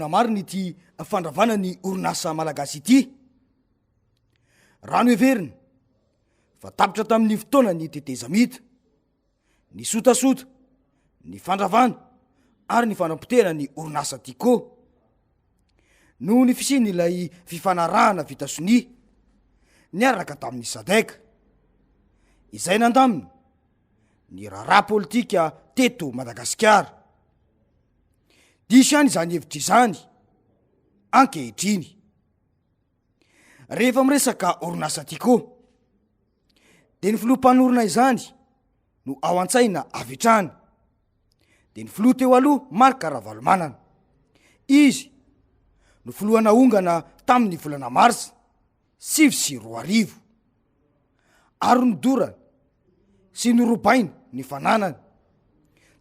tena marina ity fandravana ny orinasa malagasy ity. Rano everina fa tapitra tamin'ny fotoana ny tetezamita, ny sotasota, ny fandravana ary ny fanampotena ny orinasa tiko. No ny fisiny ilay fifanarahana vita sonia niaraka tamin'ny sadeka izay nandamina ny raharaha politika teto Madagasikara. Diso ihany izany hevitra izany ankehitriny. Rehefa miresaka orinasa tiko dia ny filoha mpanorina izany no ao an-tsaina avy hatrany, dia ny filoha teo aloha Marc Ravalomanana. Izy no filoha naongana tamin'ny volana Marsa 2024 ary nodorana sy norobaina ny fananany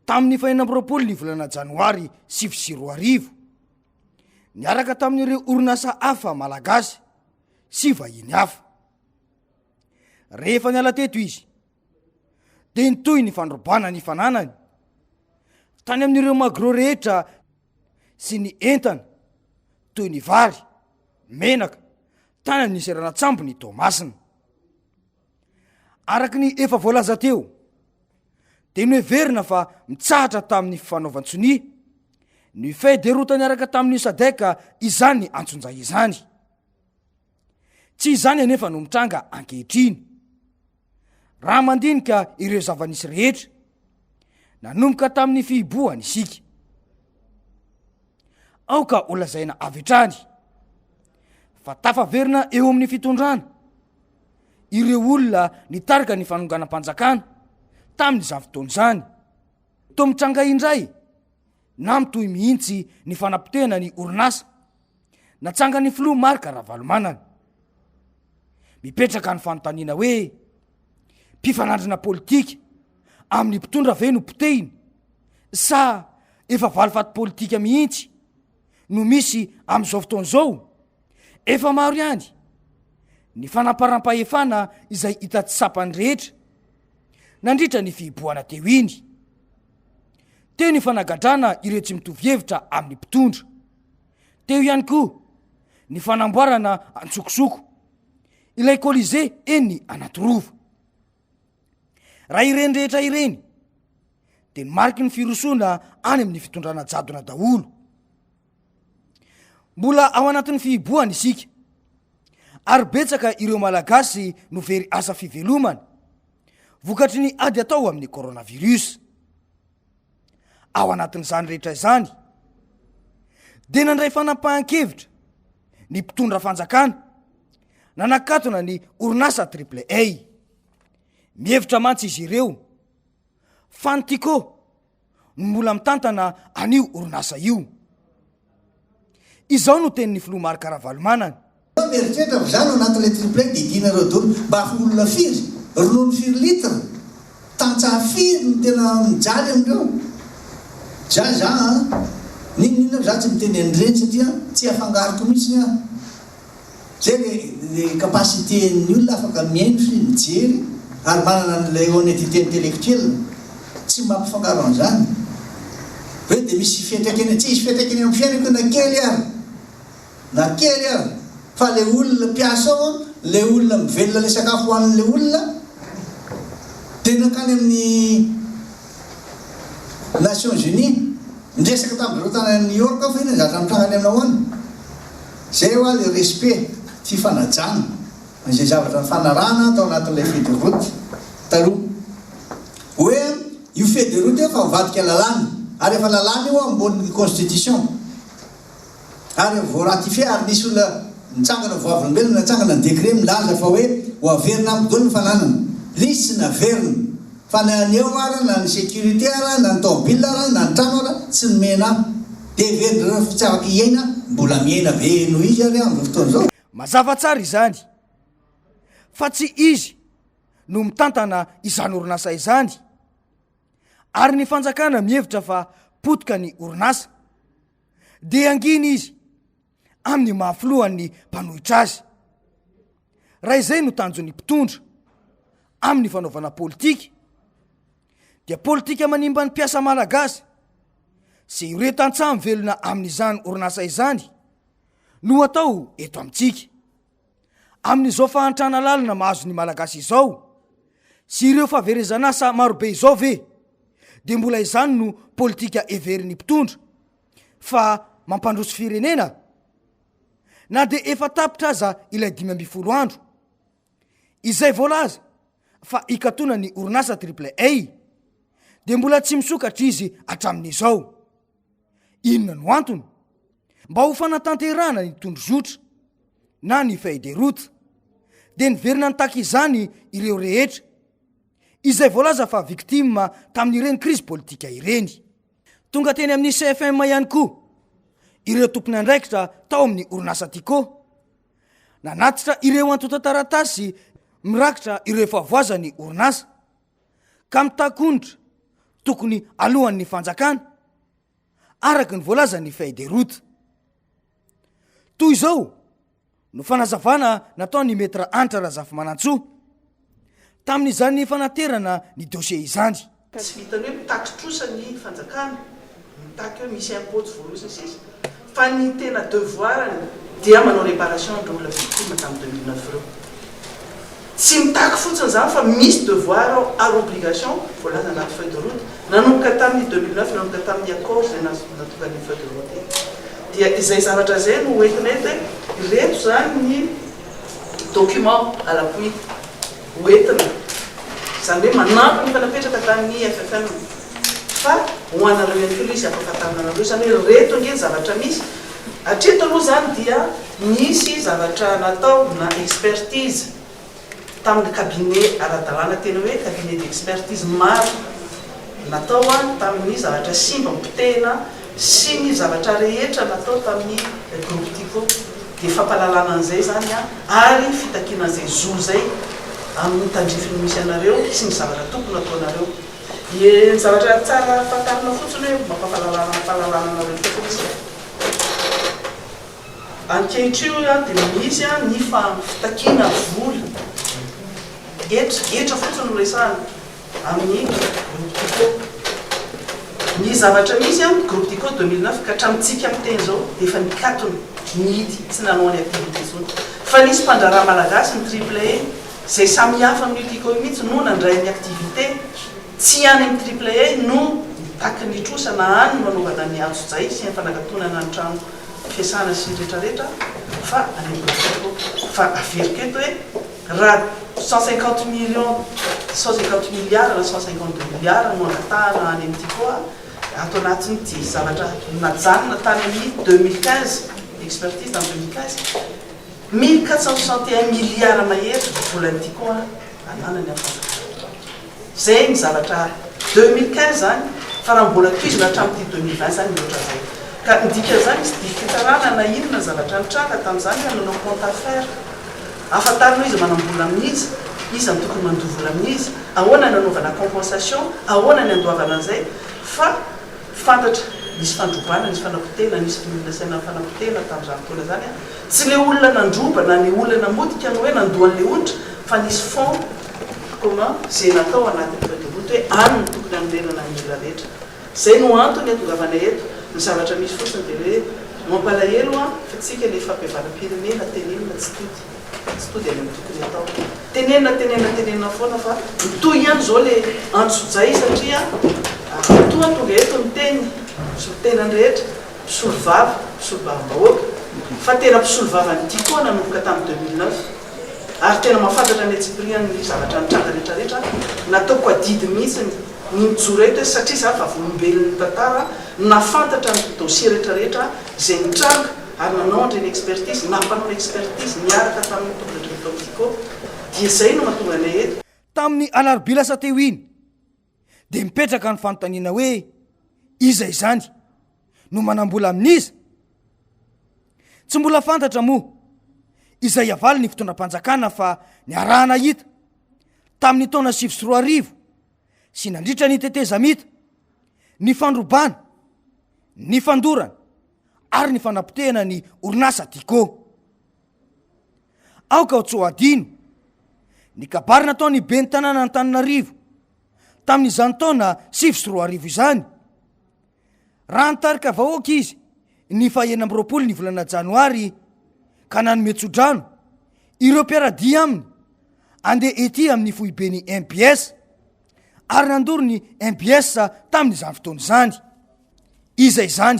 tamin'ny 2024 ny volana Janoary 2024 niaraka tamin'ireo orinasa hafa malagasy sy vahiny hafa. Rehefa niala teto izy dia nitoy ny fandrobana ny fananany tany amin'ireo magro rehetra sy ny entana toy ny vary, menaka, tany amin'ny seranatsambo ny Tomasina. Araka ny efa voalaza teo dia noheverina fa mitsahatra tamin'ny fifanaovan-tsonia ny federota niaraka tamin'ny sadeka izany antsonjay izany. Tsy izany anefa no mitranga ankehitriny. Raha mandinika ireo zava-nisy rehetra nanomboka tamin'ny fihibohany isika. Aoka olazaina avy hatrany fa tafaverina eo amin'ny fitondrana ireo olona nitarika ny fanonganam-panjakana tamin'izany fotoana izany. To mitranga indray na mitohy mihitsy ny fanampotena ny orinasa natsanga ny filoha Marc Ravalomanana. Mipetraka ny fanontaniana hoe mpifanandrina politika amin'ny mpitondra ve no potehiny sa efa valifaty politika mihitsy no misy amin'izao fotoana izao. Efa maro ihany ny fanaparam-pahefana izay hita tsy sapany rehetra nandritra ny fihibohana teo iny. Teo ny fanagadrana ireo tsy mitovy hevitra amin'ny mpitondra. Teo ihany koa ny fanamboarana antsokosoko ilay Colisée eny Anatorova. Raha ireny rehetra ireny dia mariky ny firosoana any amin'ny fitondrana jadona daholo. Mbola ao anatin'ny fihibohana isika ary betsaka ireo malagasy no very asa fivelomana vokatry ny ady atao amin'ny coronavirus. Ao anatin'izany rehetra izany dia nandray fanampahan-kevitra ny mpitondra fanjakana nanakatona ny orinasa AAA. Mihevitra mantsy izy ireo fa ny tiko no mbola mitantana an'io orinasa io. Izao no tenin'ny filoha Marc Ravalomanana. Mieritreritra fa zany anatin'ilay AAA dia dinareo dolo mba hafa olona firy ronono 4 litra tantsaha firy no tena mijaly amindreo. Za ninona za tsy miteny an'ireny satria tsy afangariko mihitsy ny zay le capacité-ny olona afaka miaino sy mijery ary manana an'ilay honnêteté intellectuelle tsy mampifangaro an'izany. Hoe dia misy fiantraikany, tsy isy fiantraikany amin'ny fiainako na kely ary na kely ary fa le olona mpiasa ao, le olona mivelona le sakafo hoanin'le olona dia nakany amin'ny Nations Unies ndresaka tamin'ireo tany New York fa iny zatra mitrangany aminao any. Zay hoa le respect fifanajana izay zavatra fanarahana atao anatin'ilay feuille de route taloha. Hoe io feuille de route fa mivadika lalàna ary efa lalàna io ambony constitution ary voaratifie ary nisy olona nitsangana voavolombelona natsangana ny décret milaza fa hoe ho averina amiko dolo ny fananana. Lisy tsy naverina fa na ny eo ara na ny sécurité ara na ny tomobile ara na ny trano ara tsy nomena dia verina tsy afaka iaina mbola miaina be noho izy ary amin'ny fotoana izao. Mazava tsara izany fa tsy izy no mitantana izany orinasa izany ary ny fanjakana mihevitra fa potika ny orinasa dia anginy izy amin'ny mahafilohan'ny mpanohitra azy. Raha izay no tanjon'ny mpitondra amin'ny fanaovana politika dia politika manimba ny mpiasa malagasy sy ireo tantsaha mivelona amin'izany orinasa izany no atao eto amintsika amin'izao fahantrana lalina mahazo ny malagasy izao sy ireo fahaverezanasa marobe izao ve de mbola izany no politika everiny mpitondra fa mampandroso firenena na de efa tapitra aza ilay 5 andro izay voalaza fa ikatona ny orinasa AAA de mbola tsy misokatra izy atramin'izao inona no antony mba ho fanatanterana ny tondrozotra na ny feuille de route de niverina nitaka izany ireo rehetra izay voalaza fa victime tamin'ireny crise politika ireny tonga teny amin'ny CFM ihany koa ireo tompony andraikitra tao amin'ny orinasa Tico nanatitra ireo antota taratasy mirakitra ireo favoazany orinasa ka mitakondra tokony alohan'ny fanjakana araky ny voalaza ny feuille de route toy izao no fanazavana nataony metra Antra Razafy Manantsoa tamin'izany fanaterana ny dossier izany tsy vitany hoe mitakitrosa ny fanjakana mitaky hoe misy impôt voalosa sisa fa ny tena devoirany dia manao réparation ndreo olona victime tamin'ny 2009 reo tsy mitaky fotsiny zany fa misy devoir ar obligation voalaza anaty feuille de route nanomboka tamin'ny 2009 nanomboka tamin'ny accord zay natoka ny feuille de route dia izay zavatra zay no oetinety reto zany ny document à l'appui oetina zany hoe manampy ny fanapetraka tamin'ny FFM fa hoanareo ihany koa izy ampahafantarinareo zany hoe reto nge zavatra misy hatreto aloha zany dia misy zavatra natao na expertise tamin'ny cabinet ara-dalàna tena hoe cabinet d'expertise maro natao tamin'ny zavatra simba mpitena sy ny zavatra rehetra natao tamin'ny groupe Tico de fampalalana an'izay zany ary fitakiana an'izay zo zay amin'ny tandrifiny misy anareo sy ny zavatra tokony ataonareo ny zavatra tsara fantarina fotsiny hoe mampafalalana anareo fotsiny ankehitr'io dia misy ny fitakiana vola etra fotsiny no resahana amin'ny groupe Tico ny zavatra misy groupe Tico 2009 ka hatramitsika miteny zao dia efa nikatony nihidy tsy nanao any activité zony fa nisy mpandraraha malagasy ny AAA zay samy hafa amin'ny Tico mihitsy no nandray ny activité tsy any amin'ny AAA no taky ny trosa na any manaovana ny antso zay sy ny fanagatonana ny trano fiasana sy rehetrarehetra fa any Tico fa averiko eto hoe raha 150 milliards na 152 milliards no angatahana any amin'ny Tico ato anatin'ity zavatra najanona tany amin'ny 2015 expertise dans 2015 1461 milliards mahery volan'ny Tico ananany afaka zay ny zavatra 2015 zany fa raha mbola toizina hatramin'ity 2020 zany loatra zay ka ndika zany sy difitarana na inona zavatra nitranga tamin'izany nanao compte affaire afantarinao izy manambola amin'izy izy ny tokony mandovola amin'izy ahoana nanaovana compensation ahoana ny andoavana an'izay fa fantatra nisy fandrobana nisy fanapotena nisy filasaina fanapotena tamin'izany fotoana zany tsy le olona nandroba na ny olona namodika no hoe nandohan'le onitra fa nisy fond comment zay natao anatin'ny feuille de route hoe any no tokony anolorana ny olona rehetra zay no antony atongavana eto ny zavatra misy fotsiny dia hoe mampalahelo fa tsika le fampiavaram-pirenena tenenina tsy tody any amin'ny tokony atao tenenina foana fa mitoy ihany zao le antsojay satria toa tonga eto miteny misolo tenany rehetra mpisolo vava mpisolo-bavambahoaka fa tena mpisolo vavany Tico nanomboka tamin'ny 2009 ary tena mahafantatra ny atsipriany zavatra nitranga rehetrarehetra nataoko adidy mihitsy ny mijoro eto hoe satria za fa volombelon'ny tantara nafantatra ny dossier rehetrarehetra zay nitranga ary nanao andreny expertise nampanao expertise niaraka tamin'ny tompony Tico dia zay no mahatonga anay eto tamin'ny alarobia lasa teo iny de mipetraka ny fanontaniana hoe iza izany no manambola amin'iza tsy mbola fantatra moa izay avaly ny fitondram-panjakana fa ny arahana hita tamin'ny taona 2004 sy nandritra ny teteza mita ny fandrobana ny fandorana ary ny fanapotehana ny orinasa Tico aoka ho tsoadino ny kabary nataony ben'ny tanàna Antananarivo tamin'izany taona 2004 izany raha nitarika vahoaka izy ny fahena amroapolo ny volana janoary ka nanometsodrano ireo mpiaradia aminy andeha ety amin'ny fohibeny MPS ary nandoro ny MPS tamin'izany fotoana izany. Izay zany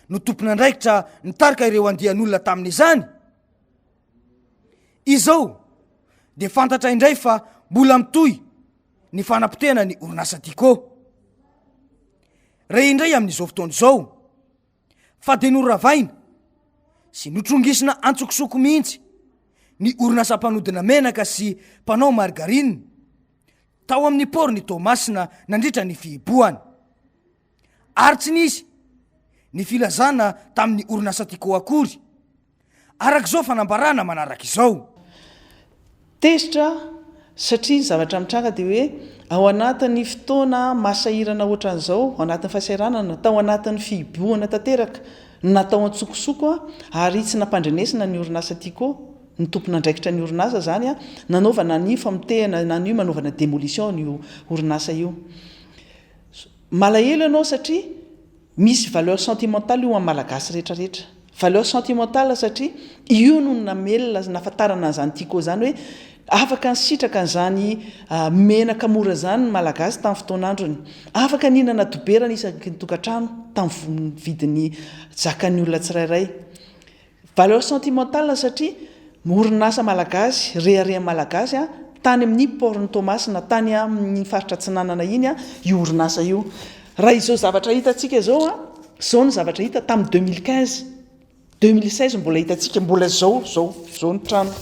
no tompona andraikitra nitarika ireo andian'olona tamin'izany. Izao de fantatra indray fa mbola mitoy ny fanapotena ny orinasa Tico. Re indray amin'izao fotoana izao fa de noravaina sy notrongisina antsokosoko mihitsy ny orinasa mpanodina menaka sy mpanao margarine tao amin'ny port ny Tomasina nandritra ny fihiboany. Ary tsy nisy ny filazana tamin'ny orinasa Tico akory. Arak'izao fanambarana manaraka izao. Tezitra satria zavatra mitranga dia hoe ao anatin'ny fotoana masahirana ohatran'izao, ao anatin'ny fahasairana natao anatin'ny fihiboana tanteraka, natao antsokosoko ary tsy nampandrenesina ny orinasa Tico, ny tompona andraikitra ny orinasa zany nanaovana ny famotehana na ny manaovana démolition ny orinasa io. Malahelo ianao satria misy valeur sentimentale io amin'ny malagasy rehetrarehetra. Valeur sentimentale satria io no namelona nafatarana an'izany Tico zany hoe afaka nisitraka an'izany menaka mora zany ny malagasy tamin'ny fotoan'androny. Afaka ninana doberana isaky ny tokantrano tamin'ny vidiny zakan'ny olona tsirairay. Valeur sentimentale satria orinasa malagasy, rehareha malagasy tany amin'ny port-ny Tomasina, tany amin'ny faritra Tsinanana iny io orinasa io. Raha izao zavatra hitantsika zao zao ny zavatra hita tamin'ny 2015, 2016 mbola hitantsika mbola zao ny trano.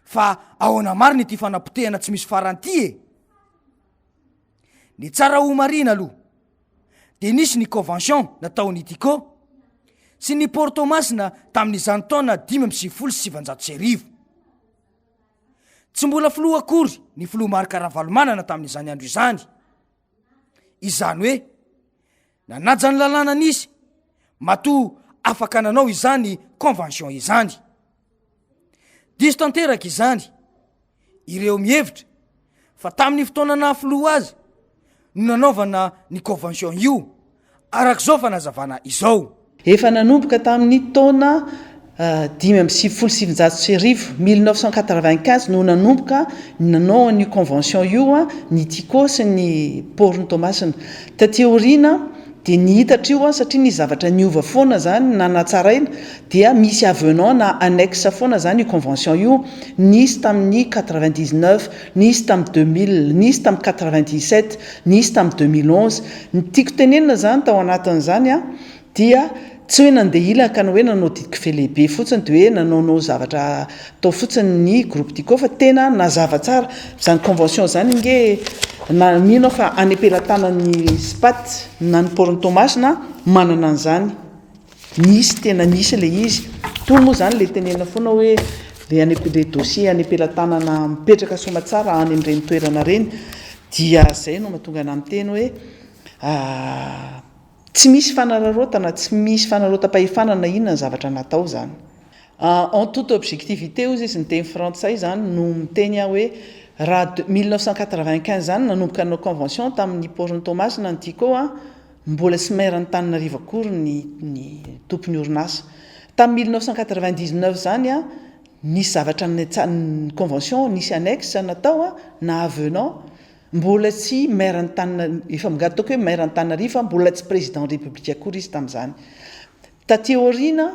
Fa ahoana marina ity fanapotehana tsy misy faranty ny tsara ho marina aloha de nisy ny convention nataon'ny Tico sy ny port Tomasina tamin'izany taona 577. Tsy mbola filoha akory ny filoha Marc Ravalomanana tamin'izany andro izany. Izany hoe nanaja ny lalàna nisy matoa afaka nanao izany convention izany. Diso tanteraka izany ireo mihevitra fa tamin'ny fotoana nahafiloha azy no nanaovana ny convention io. Arak'izao fanazavana izao. Efa nanomboka tamin'ny taona 1995 no nanomboka nanao ny convention io ny Tico sy ny port-ny Tomasina. Taty aoriana dia nihitatra io satria ny zavatra niova foana zany na natsaraina dia misy avenant na annexe foana zany io convention io. Nisy tamin'ny 99, nisy tamin'ny 2000, nisy tamin'ny 97, nisy tamin'ny 2011. Ny tiako tenenina zany tao anatin'izany dia tsy hoe nandeha ilaka na hoe nanao didiky fe lehibe fotsiny dia hoe nanaonao zavatra tao fotsiny ny groupe Tico fa tena nazava tsara izany convention zany nge na mino fa any ampelantanan'ny SPAT na ny port-ny Tomasina manana an'izany. Nisy tena nisy le izy. Toy moa zany le tenena foana hoe le dossier any ampelantanana mipetraka somatsara any amin'ireny toerana reny dia zay no mahatonga ana amin'ny teny hoe tsy misy fanararotana, tsy misy fanarota-pahefanana inona ny zavatra natao zany. En toute objectivité ozy izy ny teny frantsay zany no miteny hoe raha 1995 zany nanomboka nanao convention tamin'ny port-ny Tomasina ny Tico mbola tsy mahery Antananarivo akory ny tompony orinasa. Tamin'ny 1999 zany nisy zavatra ny convention, nisy annexe natao na avenant mbola tsy maire Antananarivo, efa migadoko hoe maire Antananarivo mbola tsy président république akory izy tamin'izany. Taty aoriana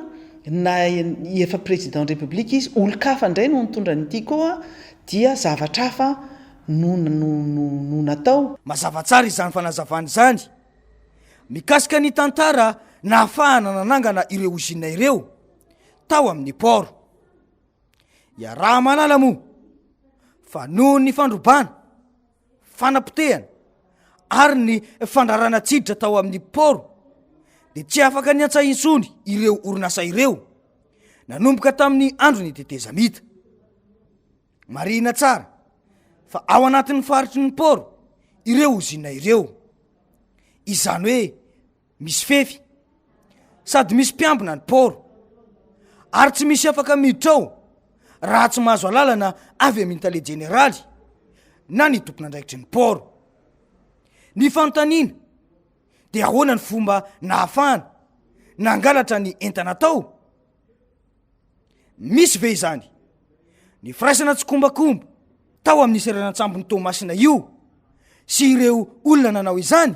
na efa président république izy, olo-kafa indray no nitondra ny Tico dia zavatra hafa no natao. Mazava tsara izany fanazavana izany. Mikasika ny tantara nahafahana nanangana ireo usine ireo tao amin'ny port. Ya raha manala moa fa noho ny fandrobana, fanapotehana ary ny fandrarana tsiditra tao amin'ny port dia tsy afaka ny antsahintsony ireo orinasa ireo nanomboka tamin'ny andro ny tetezamita. Marina tsara fa ao anatin'ny faritry ny port ireo usine ireo. Izany hoe misy fefy sady misy mpiambina ny port ary tsy misy afaka miditra ao raha tsy mahazo alalana avy amin'ny tale jeneraly na ny tompona andraikitry ny port. Ny fanontaniana dia ahoana ny fomba nahafahana nangalatra ny entana tao. Misy ve izany ny firaisana tsy kombakomba tao amin'ny seranantsambony Tomasina io sy ireo olona nanao izany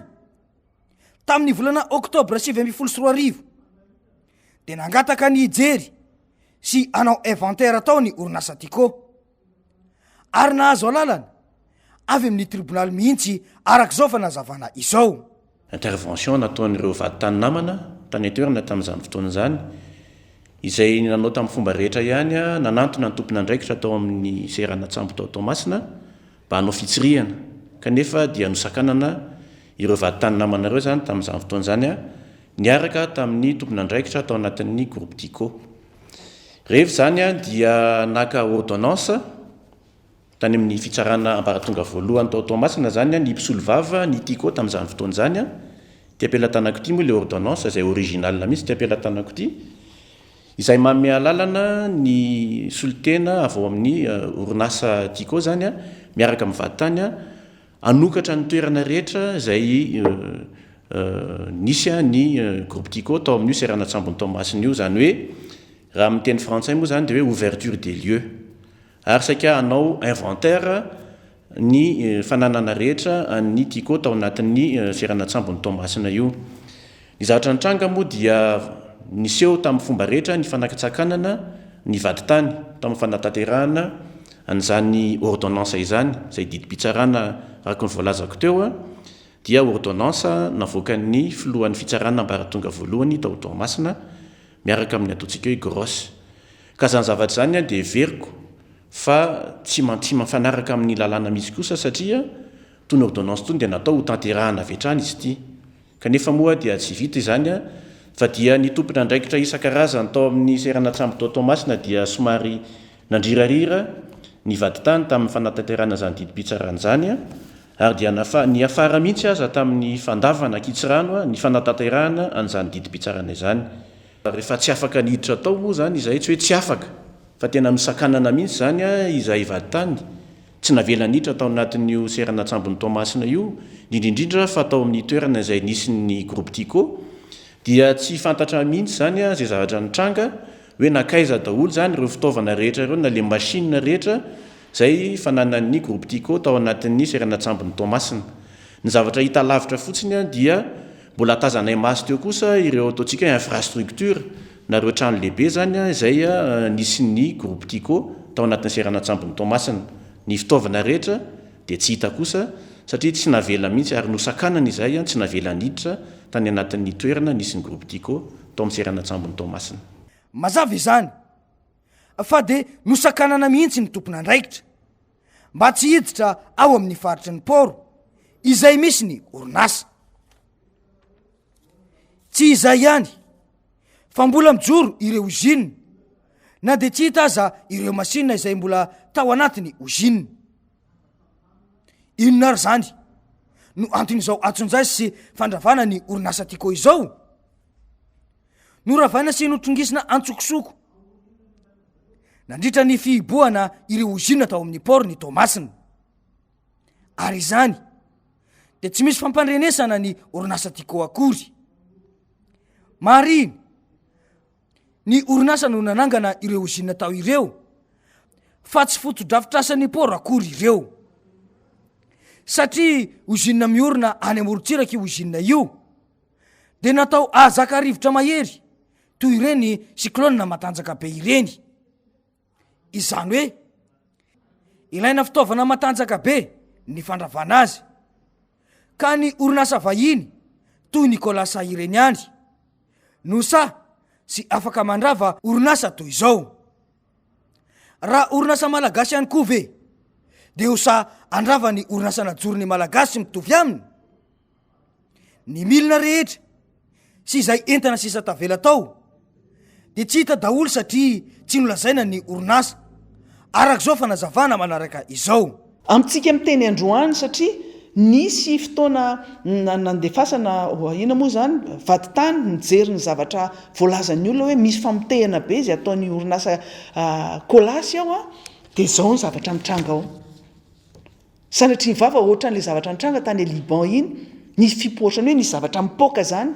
tamin'ny volana oktobra 2024 dia nangataka ny hijery sy anao inventaire tao ny orinasa Tico ary nahazo alalana avy amin'ny tribonaly mihitsy arak'izao fanazavana izao. Intervention nataon'ireo vaditany namana tany toerana tamin'izany fotoana izany izay nanao tamin'ny fomba rehetra ihany nanantona ny tompona andraikitra tao amin'ny seranatsambo tao Tomasina mba hanao fitsirihana kanefa dia nosakanana ireo vaditany namanareo zany tamin'izany fotoana zany niaraka tamin'ny tompona andraikitra tao anatin'ny groupe Tico. Rehefa zany dia naka ordonnance tany amin'ny fitsarana ambaratonga voalohany tao Tomasina zany ny mpisolo vava ny Tico tamin'izany fotoana zany dia apelatanako ity moa le ordonnance izay original mihitsy dia apelatanako ity izay manome alalana ny solitena avy ao amin'ny orinasa Tico zany miaraka amin'ny vaditany anokatra ny toerana rehetra izay nisy ny groupe Tico tao amin'io seranantsambony Tomasina io zany hoe raha amin'ny teny frantsay moa zany dia hoe ouverture des lieux ary saika hanao inventaire ny fananana rehetra ny Tico tao anatin'ny seranantsambony Tomasina io. Ny zavatra nitranga moa dia niseho tamin'ny fomba rehetra ny fanakatsakanana ny vaditany tamin'ny fanatanterahana an'izany ordonnance izany izay didim-pitsarana araka ny voalazako teo dia ordonnance navoakan'ny filohan'ny fitsarana ambaratonga voalohany tao Tomasina miaraka amin'ny ataontsika hoe grosse ka zany zavatra zany dia veriko fa tsy mifanaraka amin'ny lalàna misy kosa satria tony ordonnance tony dia natao ho tanterahana avetrany izy ity kanefa moa dia tsy vita izany fa dia ny tompona andraikitra isan-karazany tao amin'ny seranatsambo tao Tomasina dia somary nandrirarira ny vaditany tamin'ny fanatanterahana zany didim-pitsarana zany ary dia ny afara mihitsy aza tamin'ny fandavana kitsirano ny fanatanterahana an'izany didim-pitsarana izany. Rehefa tsy afaka niditra tao moa zany izay tsy hoe tsy afaka fa tena misakanana mihitsy zany izay vaditany tsy navela niditra tao anatin'io seranantsambony Tomasina io indrindrindra fa tao amin'ny toerana izay nisy ny groupe Tico dia tsy fantatra mihitsy zany zay zavatra nitranga hoe nakaiza daholo zany ireo fitaovana rehetra ireo na le machine rehetra zay fananan'ny groupe Tico tao anatin'ny seranantsambony Tomasina. Ny zavatra hita lavitra fotsiny dia mbola tazanay maso teo kosa ireo ataontsika infrastructure na ireo trano lehibe zany izay nisy ny groupe Tico tao anatin'ny seranantsambony Tomasina. Ny fitaovana rehetra dia tsy hita kosa satria tsy navela mihitsy ary nosakanana izay tsy navela niditra tany anatin'ny toerana nisy ny groupe Tico tao amin'ny seranantsambony Tomasina. Mazava izany fa dia nosakanana mihitsy ny tompona andraikitra mba tsy hiditra ao amin'ny faritry ny poro izay misy ny orinasa. Tsy izay ihany fa mbola mijoro ireo usine na dia tsy hita aza ireo masinina izay mbola tao anatiny usine. Inona ary zany no anton'izao atsonjasy sy fandravana ny orinasa Tico izao? Noravaina sy notrongisina antsokosoko nandritra ny fihiboana ireo usine tao amin'ny port ny Tomasina ary izany dia tsy misy fampandrenesana ny orinasa Tico akory. Mariny ny orinasa no nanangana ireo usine tao ireo fa tsy foto-drafitrasan'ny port akory ireo satria usine miorina any amorontsiraka io usine io dia natao ahazaka rivotra mahery toy ireny cyclone matanjaka be ireny. Izany hoe ilaina fitaovana matanjaka be ny fandravana azy ka ny orinasa vahiny toy Nicolas ireny any no sa sy afaka mandrava orinasa toy izao. Raha orinasa malagasy ihany koa ve dia ho sa andrava ny orinasa najorony malagasy mitovy aminy? Ny milina rehetra sy izay entana sisa tavela tao dia tsy hita daholo satria tsy nolazaina ny orinasa arak'izao fanazavana manaraka izao. Amintsika miteny androany satria nisy fotoana nandefasana ina moa zany vaditany nijery ny zavatra voalazan'ny olona hoe misy famotehana be izay ataon'ny orinasa kolasy ao dia izao ny zavatra mitranga ao. Sanatria vava ohatran'ilay zavatra nitranga tany Liban iny ny fipotrany hoe ny zavatra mipoaka zany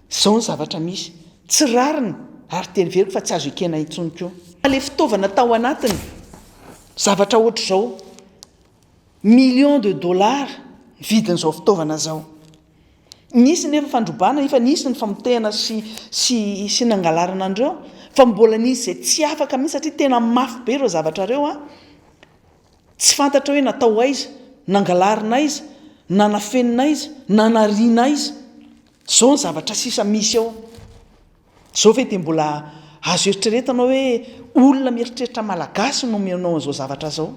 zao ny zavatra misy tsy rarina ary teny veriko fa tsy azo ekena intsony koa le fitaovana tao anatiny zavatra ohatra zao millions de dollars vidin'izao fitaovana zao nisy nefa fandrobana efa nisy ny famotehana sy nangalarana andreo fa mbola nisy zay tsy afaka mihitsy satria tena mafy be ireo zavatra reo tsy fantatra hoe natao aiza nangalarina iza nanafenina iza nanariana iza zao ny zavatra sisa misy ao zao ve de mbola azo eritreretanao hoe olona mieritreritra malagasy no mianao an'izao zavatra zao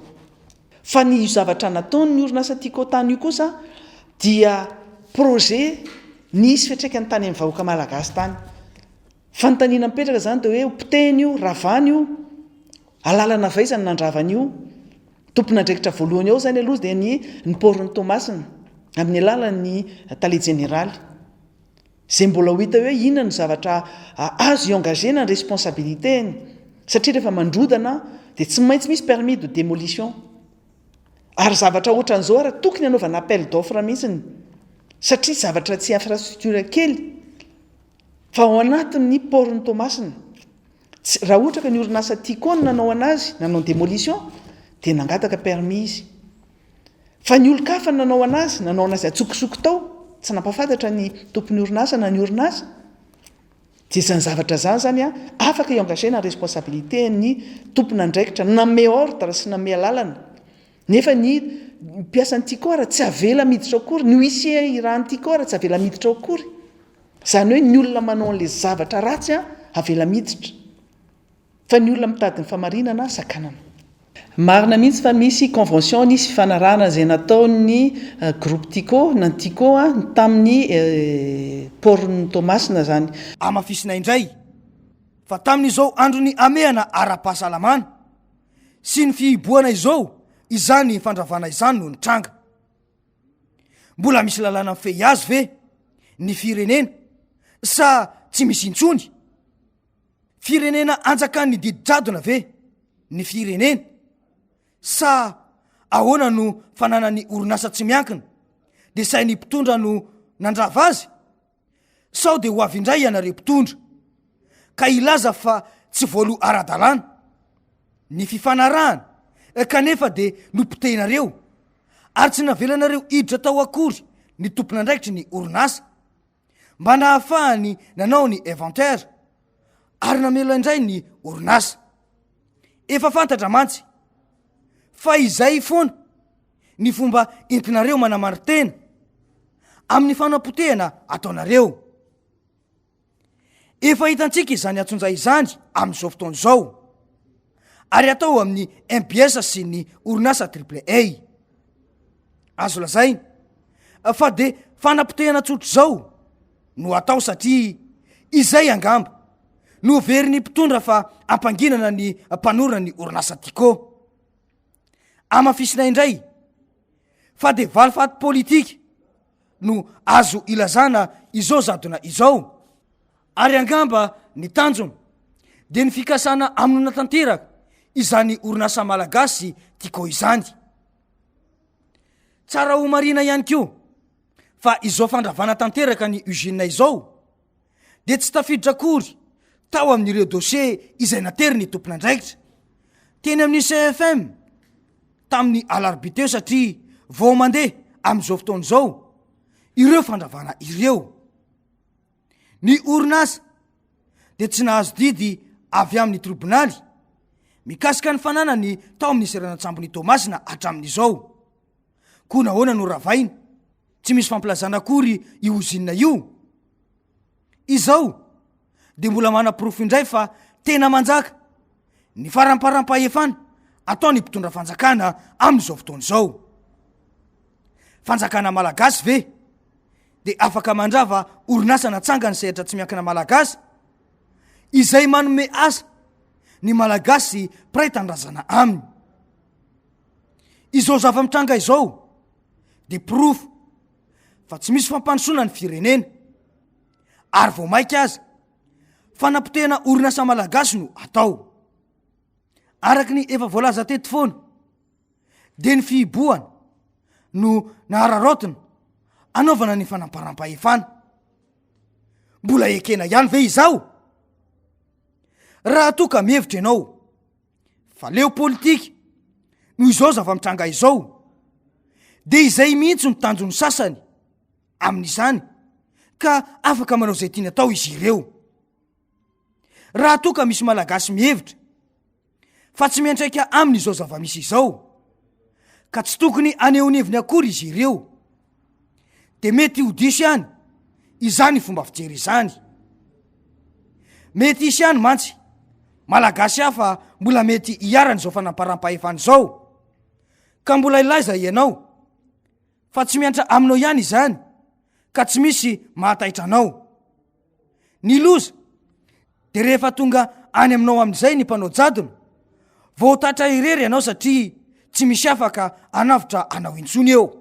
fa ny zavatra nataony ny orinasa tiako tany io kosa dia projet nisy fetraikany tany amin'ny vahoaka malagasy tany fanontaniana mipetraka zany de hoe potehiny io ravany io alalana vaizany nandravany io tompona andraikitra voalohany ao zany aloha dia ny porony Tomasina amin'ny alalany tale généraly zay mbola ho hita hoe inona ny zavatra azo engagena ny responsabilité satria rehefa mandrodana dia tsy maintsy misy permis de démolition ary zavatra ohatran'izao ary tokony anaovana appel d'offre mihitsiny satria zavatra tsy infrastructure kely fa ao anatin'ny porony Tomasina raha ohatra ka ny orinasa tiako no nanao anazy nanao démolition dia nangataka permis izy fa ny olo-kafa nanao anazy atsokosoko tao tsy nampafantatra ny tompony orinasa na ny orinasa dia zany zavatra zany afaka engagena responsabilité ny tompona andraikitra name ordre sy name alalana nefa ny mpiasan'ny tikora tsy avela miditra akory ny huissier irahan'ny tikora tsy avela miditra akory zany hoe ny olona manao an'le zavatra ratsy avela miditra fa ny olona mitady ny famarinana sakanana marina mihitsy fa misy convention nisy fifanarahana zay nataony groupe Tico na Tico tamin'ny porony Tomasina zany amafisina indray fa tamin'izao androny amehana ara-pahasalamana sy ny fihiboana izao izany fandravana izany no nitranga mbola misy lalàna mifehy azy ve ny firenena sa tsy misy intsony firenena anjakany dididradona ve ny firenena sa ahoana no fananany orinasa tsy miankina dia sainy mpitondra no nandrava azy sao dia ho avy indray ianareo mpitondra ka ilaza fa tsy voaloha ara-dalàna ny fifanarahana kanefa dia nompitehinareo ary tsy navelanareo iditra tao akory ny tompona andraikitry ny orinasa mba nahafahany nanao ny inventaire ary namelo indray ny orinasa efa fantatra mantsy fa izay foana ny fomba entinareo manamaritena amin'ny fanampotehana ataonareo efa hitantsika izany atsonjay izany amin'izao fotoana izao ary atao amin'ny MBS sy ny orinasa AAA azo lazaina fa dia fanampotehana tsotra zao no atao satria izay angamba no very ny mpitondra fa ampanginana ny mpanorona ny orinasa Tico amafisina indray fa dia valifaty politika no azo ilazana izao zadona izao ary angamba ny tanjona dia ny fikasana aminona tanteraka izany orinasa malagasy Tico izany tsara ho marina ihany koa fa izao fandravana tanteraka ny usine izao dia tsy tafiditra akory tao amin'ireo dossier izay natery ny tompona andraikitra teny amin'ny CFM tamin'ny alarobia teo satria vao mandeha amin'izao fotoana izao ireo fandravana ireo ny orinasa dia tsy nahazo didy avy amin'ny tribonaly mikasika ny fananany tao amin'ny seranantsambony Tomasina hatramin'izao koa nahoana no ravaina tsy misy fampilazana akory io ozinina io izao dia mbola mana-porofo indray fa tena manjaka ny faramparampahefana ataony mpitondra fanjakana amin'izao fotoana izao fanjakana malagasy ve dia afaka mandrava orinasa natsanga ny sehatra tsy miankina malagasy izay manome asa ny malagasy pray tandrazana aminy izao zava-mitranga izao dia porofo fa tsy misy fampandrosoana ny firenena ary vao maika aza fanampotehana orinasa malagasy no atao araky ny efa voalaza teto foana dia ny fihiboana no nahararaotina anaovana ny fanamparam-pahefana. Mbola ekena ihany ve izao? Raha toa ka mihevitra ianao fa leo politika noho izao zava-mitranga izao, de izay mihitsy ny tanjony sasany amin'izany ka afaka manao izay tiany atao izy ireo. Raha toa ka misy malagasy mihevitra fa tsy miantraika amin'izao zava-misy izao ka tsy tokony aneoneviny akory izy ireo, de mety ho diso ihany izany fomba fijery izany. Mety isy ihany mantsy malagasy hafa mbola mety hiaran'izao fanamparam-pahefana izao, ka mbola ilaiza ianao fa tsy miantra aminao ihany izany ka tsy misy mahataitra anao. Ny loza de rehefa tonga any aminao amin'izay ny mpanao jadona, vao tatra irery ianao satria tsy misy afaka anavitra anao intsony eo.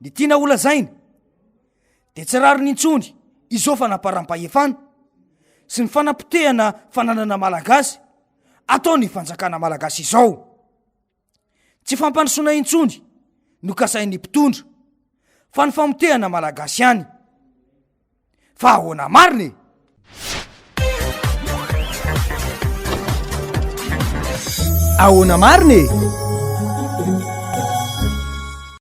Ny tiana olazaina de tsy raro ny intsony izao fanamparam-pahefana sy ny fanampotehana fananana malagasy atao ny fanjakana malagasy izao. Tsy fampandrosoana intsony no kasain'ny mpitondra fa ny famotehana malagasy ihany. Fa ahoana mariny? Ahoana mariny?